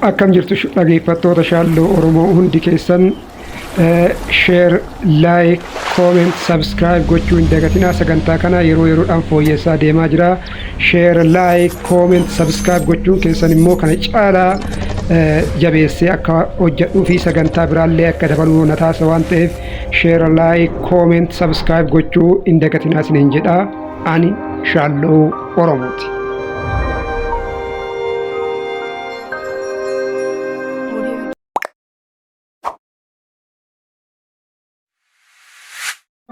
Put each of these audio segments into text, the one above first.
Akkam jirtu dhaggeeffattoota shaalloo Oromoo hundi keessan share, like, comment, subscribe gochuu hin dagatinaa. Sagantaa kana yeroo yeroodhaan fooyyessaa deemaa jira. Share, like, comment, subscribe gochuun keessan immoo kana caalaa jabeessee akka hojjedhuu fi sagantaa biraallee akka dabaluu na taasisa waan ta'eef share, like, comment, subscribe gochuu hin dagatinaa isiniin jedha. Ani shaalloo Oromooti.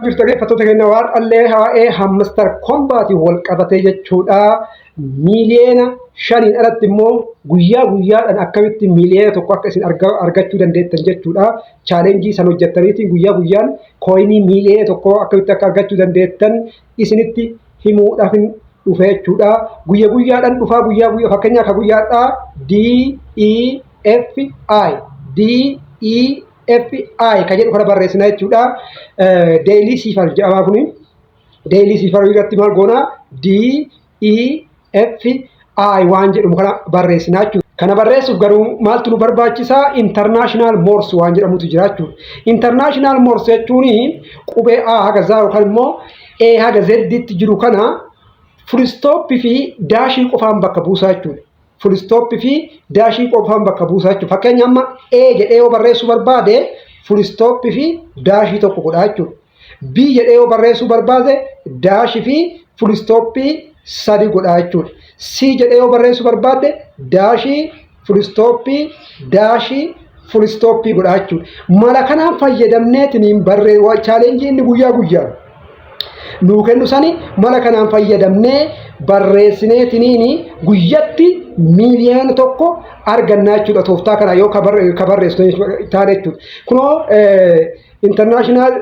Jirtu dhaggeeffattoota keenya waan dhallee haa'ee hammastar kombaatii wal qabatee jechuudha. Miiliyoona 5 alatti immoo guyyaa guyyaadhaan akkamitti miiliyoona tokko akka isin argachuu dandeettan jechuudha. Chaalenjii san hojjettaniitiin guyyaa guyyaan kooyinii miiliyoona tokko akkamitti akka argachuu dandeettan isinitti himuudhaaf dhufe jechuudha. Guyyaa guyyaadhaan dhufaa guyyaa fakkeenyaaf akka guyyaadhaa DEFI kan jedhu kana barreessina jechuudha. Daily Sifar jedhama kuni. Daily Sifar irratti maal goona? DEFI waan jedhamu kana barreessina jechuudha. Kana barreessuuf garuu maaltu nu barbaachisa? International Morse waan jedhamutu jira jechuudha. International Morse jechuun qubee A haga Z yookaan immoo E haga Z'tti jiru kana full stop fi daashii qofaan bakka buusaa jechuudha. Full stop fi daashii qofaan bakka buusaa jechuudha. Fakkeenya amma E jedhee yoo barreessuu barbaade full stop fi daashii tokko godha jechuudha. B jedhee yoo barreessuu barbaade daashii fi full stop 3 godha jechuudha. C jedhee yoo barreessuu barbaade daashii full stop daashii full stop godha jechuudha. Mala kanaan fayyadamneetiin chaalenjii inni guyyaa guyyaan nuu kennu sani mala kanaan fayyadamnee barreessineetiin guyyatti miiliyoona tokko argannaa jechuudha. Tooftaa kana yoo ka barreessitu taane jechuudha. Kunoo International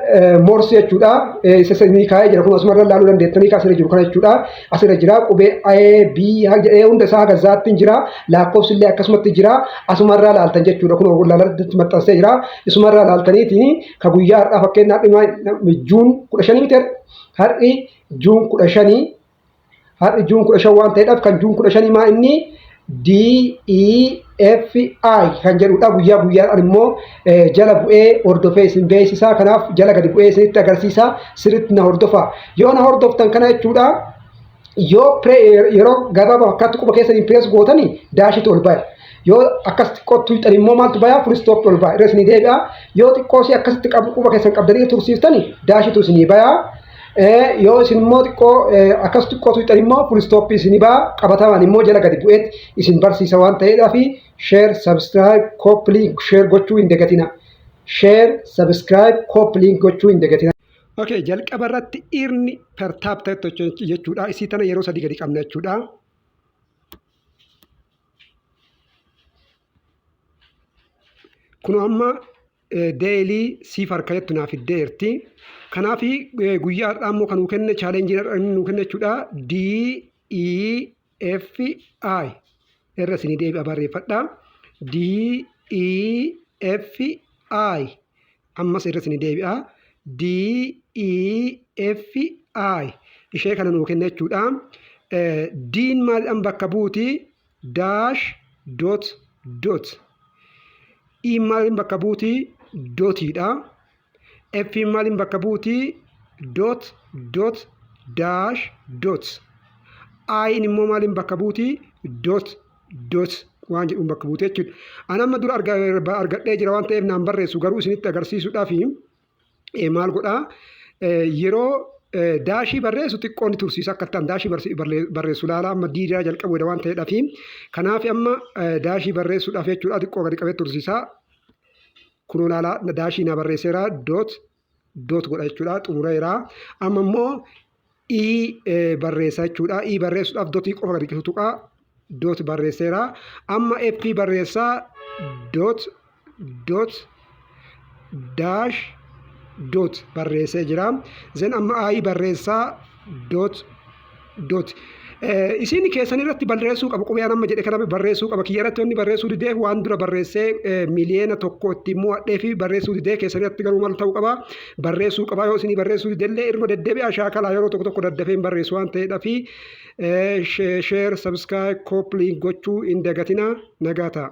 Morse jechuudha. Isa ni kaa'ee jira. Kun asumarra ilaaluu dandeettanii kaasirra jiru kana jechuudha. Asirra jira qubee A, B jedhee hunda isaa haga Z'tti jira. Lakkoofsi illee akkasumatti jira. Asumarraa ilaaltan jechuudha. Kunoo laalatti maxxansee jira. Isumarraa ilaaltaniitiin ka guyyaa har'aa fakkeenyaaf Juun 15 miti har'i Juun 15 har'i Juun 15 waan ta'eedhaaf kan Juun 15 maa inni DEFI kan jedhudha. Guyyaa guyyaadhaan immoo jala bu'ee hordofee isin beeksisaa. Kanaaf jala gadi bu'ee isinitti agarsiisa. Sirriitti na hordofaa. Yoo na hordoftan kana jechuudha. Yoo yeroo gabaabaa fakkaatti quba keessanii pirees gootanii daashiitu ol ba'e. Yoo akkas xiqqoo tuuxan immoo maaltu bayaa? Full stop ol ba'a. Irra isinii deebi'a. Yoo xiqqoo si akkasitti quba keessan qabdanii tursiiftanii daashiitu isinii bayaa. Yoo isin immoo xiqqoo akkas xiqqoo tuuxan immoo full stop isinii ba'a. Qabatamaan immoo jala gadi bu'eetti isin barsiisa waan ta'eedhaaf share, subscribe, copy link share gochuu hin dagatina. Share, subscribe, copy link gochuu hin dagatina. Okay, jalqaba irratti irni per tap ta'e jechuudha. Isii tana yeroo 3 gadi qabna jechuudha. Kun amma daily Sifar kan jettu naaf iddeerti. Kanaaf guyyaa har'aa immoo kan nuu kenne chaalenjii nuu kenne jechuudha. DEFI irra isinii deebi'a barreeffadha. DEFI ammas irra isinii deebi'a. DEFI ishee kana nuu kenne jechuudha. Diin maaliidhaan bakka buuti? Dash dot. Maaliin bakka buuti? Dootiidha. F maaliin bakka buuti? Dot dash dot. I immoo maaliin bakka buuti? Dot waan jedhuun bakka buuti jechuudha. Ani amma dura argadhee jira waan ta'eef naan barreessu garuu isinitti agarsiisuudhaaf maal godhaa? Yeroo daashii barreessu xiqqoon tursiisa akka ta'an daashii barreessu laala amma diidaa jalqabuudha waan ta'eedhaaf kanaaf amma daashii barreessuudhaaf jechuudha xiqqoo gadi qabee tursiisa. Kunoo laala daashii na barreesseera dot godha jechuudha xumureera. Amma immoo barreessa jechuudha. Barreessuudhaaf dotii qofa gadi tuqaa dot barreesseera. Amma F barreessaa dot dash dot barreessee jira. Zen amma barreessaa dot. Isin keessan irratti barreessuu qaba. Qubee amma jedhe kana barreessuu qaba. Kiyya irratti wanni barreessuu didee waan dura barreessee miiliyoona tokko itti immoo hadhee fi barreessuu didee keessan irratti garuu maal ta'uu qaba? Barreessuu qaba. Yoo isin barreessuu didellee irma deddeebi'a shaakalaa yeroo tokko daddafeen barreessu waan ta'eedhaaf share, subscribe, copy gochuu hin dagatina. Nagaa ta'a.